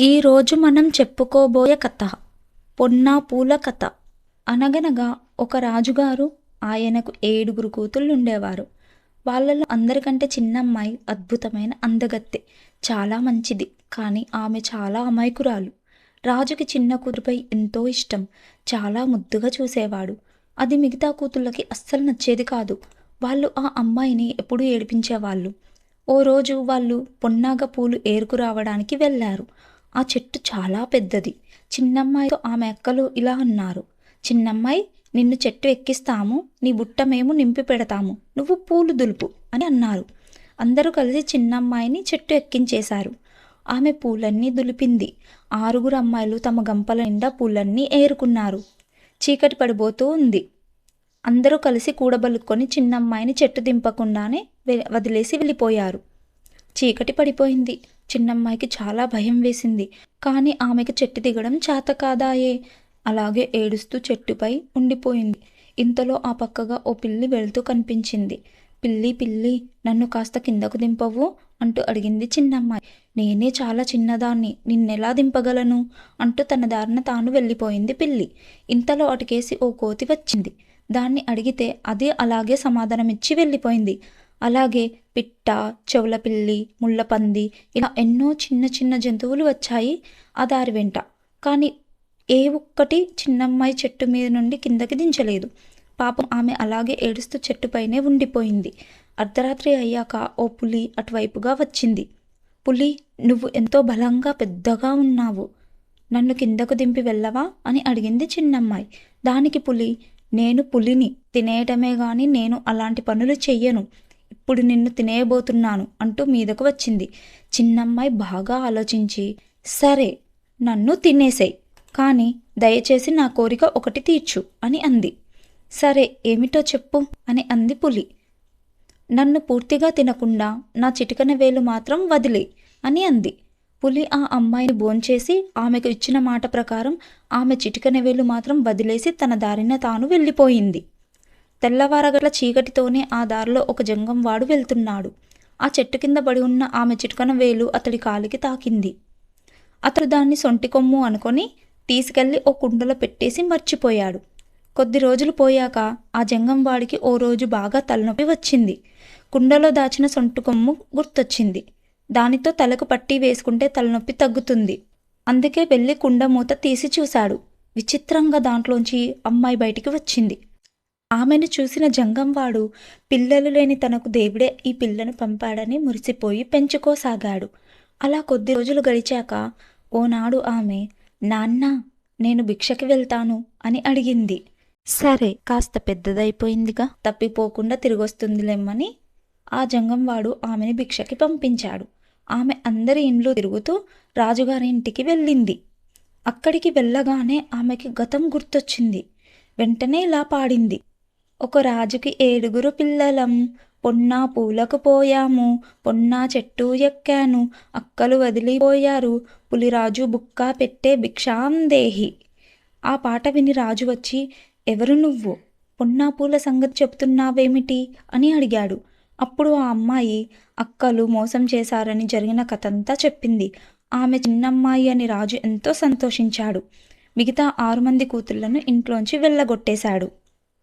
ఈరోజు మనం చెప్పుకోబోయే కథ పొన్నా పూల కథ. అనగనగా ఒక రాజుగారు, ఆయనకు 7 కూతుళ్ళుండేవారు. వాళ్ళలో అందరికంటే చిన్నమ్మాయి అద్భుతమైన అందగత్తె, చాలా మంచిది. కానీ ఆమె చాలా అమాయకురాలు. రాజుకి చిన్న కూతురుపై ఎంతో ఇష్టం, చాలా ముద్దుగా చూసేవాడు. అది మిగతా కూతుళ్ళకి అస్సలు నచ్చేది కాదు. వాళ్ళు ఆ అమ్మాయిని ఎప్పుడూ ఏడిపించేవాళ్ళు. ఓ రోజు వాళ్ళు పొన్నాగ పూలు ఏరుకురావడానికి వెళ్ళారు. ఆ చెట్టు చాలా పెద్దది. చిన్నమ్మాయితో ఆమె అక్కలు ఇలా అన్నారు: చిన్నమ్మాయి, నిన్ను చెట్టు ఎక్కిస్తాము, నీ బుట్ట మేము నింపి పెడతాము, నువ్వు పూలు దులుపు అని అన్నారు. అందరూ కలిసి చిన్నమ్మాయిని చెట్టు ఎక్కించేశారు. ఆమె పూలన్నీ దులిపింది. 6 అమ్మాయిలు తమ గంపల నిండా పూలన్నీ ఏరుకున్నారు. చీకటి పడిపోతూ ఉంది. అందరూ కలిసి కూడబలుక్కొని చిన్నమ్మాయిని చెట్టు దింపకుండానే వదిలేసి వెళ్ళిపోయారు. చీకటి పడిపోయింది. చిన్నమ్మాయికి చాలా భయం వేసింది. కానీ ఆమెకు చెట్టు దిగడం చేత కాదాయే. అలాగే ఏడుస్తూ చెట్టుపై ఉండిపోయింది. ఇంతలో ఆ పక్కగా ఓ పిల్లి వెళ్తూ కనిపించింది. పిల్లి, పిల్లి, నన్ను కాస్త కిందకు దింపవు అంటూ అడిగింది చిన్నమ్మాయి. నేనే చాలా చిన్నదాన్ని, నిన్నెలా దింపగలను అంటూ తన దారిన తాను వెళ్ళిపోయింది పిల్లి. ఇంతలో అటుకేసి ఓ కోతి వచ్చింది. దాన్ని అడిగితే అది అలాగే సమాధానమిచ్చి వెళ్ళిపోయింది. అలాగే పిట్ట, చెవుల పిల్లి, ముళ్ళపంది, ఇలా ఎన్నో చిన్న చిన్న జంతువులు వచ్చాయి ఆ దారి వెంట. కానీ ఏ ఒక్కటి చిన్నమ్మాయి చెట్టు మీద నుండి కిందకి దించలేదు. పాపం ఆమె అలాగే ఏడుస్తూ చెట్టుపైనే ఉండిపోయింది. అర్ధరాత్రి అయ్యాక ఓ పులి అటువైపుగా వచ్చింది. పులి, నువ్వు ఎంతో బలంగా పెద్దగా ఉన్నావు, నన్ను కిందకు దింపి వెళ్ళవా అని అడిగింది చిన్నమ్మాయి. దానికి పులి, నేను పులిని, తినేయటమే గాని నేను అలాంటి పనులు చెయ్యను, ఇప్పుడు నిన్ను తినేయబోతున్నాను అంటూ మీదకు వచ్చింది. చిన్నమ్మాయి బాగా ఆలోచించి, సరే, నన్ను తినేసేయ్, కానీ దయచేసి నా కోరిక ఒకటి తీర్చు అని అంది. సరే, ఏమిటో చెప్పు అని అంది పులి. నన్ను పూర్తిగా తినకుండా నా చిటికన వేలు మాత్రం వదిలే అని అంది. పులి ఆ అమ్మాయిని భోంచేసి ఆమెకు ఇచ్చిన మాట ప్రకారం ఆమె చిటికన వేలు మాత్రం వదిలేసి తన దారిన తాను వెళ్ళిపోయింది. తెల్లవారగట్ల చీకటితోనే ఆ దారిలో ఒక జంగంవాడు వెళ్తున్నాడు. ఆ చెట్టు కింద పడి ఉన్న ఆమె చిటికన వేలు అతడి కాలికి తాకింది. అతడు దాన్ని సొంటి కొమ్ము అనుకొని తీసుకెళ్లి ఓ కుండలో పెట్టేసి మర్చిపోయాడు. కొద్ది రోజులు పోయాక ఆ జంగంవాడికి ఓ రోజు బాగా తలనొప్పి వచ్చింది. కుండలో దాచిన సొంటి కొమ్ము గుర్తొచ్చింది. దానితో తలకు పట్టీ వేసుకుంటే తలనొప్పి తగ్గుతుంది. అందుకే వెళ్ళి కుండ మూత తీసి చూశాడు. విచిత్రంగా దాంట్లోంచి అమ్మాయి బయటికి వచ్చింది. ఆమెను చూసిన జంగంవాడు పిల్లలు లేని తనకు దేవుడే ఈ పిల్లను పంపాడని మురిసిపోయి పెంచుకోసాగాడు. అలా కొద్ది రోజులు గడిచాక ఓనాడు ఆమె, నాన్న, నేను భిక్షకి వెళ్తాను అని అడిగింది. సరే, కాస్త పెద్దదైపోయిందిగా, తప్పిపోకుండా తిరిగొస్తుందిలేమ్మని ఆ జంగంవాడు ఆమెని భిక్షకి పంపించాడు. ఆమె అందరి ఇండ్లు తిరుగుతూ రాజుగారి ఇంటికి వెళ్ళింది. అక్కడికి వెళ్ళగానే ఆమెకి గతం గుర్తొచ్చింది. వెంటనే ఇలా పాడింది: ఒక రాజుకి 7 పిల్లలం, పొన్నా పూలకు పోయాము, పొన్నా చెట్టు ఎక్కాను, అక్కలు వదిలిపోయారు, పులిరాజు బుక్క పెట్టే భిక్షాందేహి. ఆ పాట విని రాజు వచ్చి, ఎవరు నువ్వు, పొన్నా పూల సంగతి చెప్తున్నావేమిటి అని అడిగాడు. అప్పుడు ఆ అమ్మాయి అక్కలు మోసం చేశారని జరిగిన కథంతా చెప్పింది. ఆమె చిన్నమ్మాయి అని రాజు ఎంతో సంతోషించాడు. మిగతా 6 మంది కూతుళ్లను ఇంట్లోంచి వెళ్ళగొట్టేశాడు.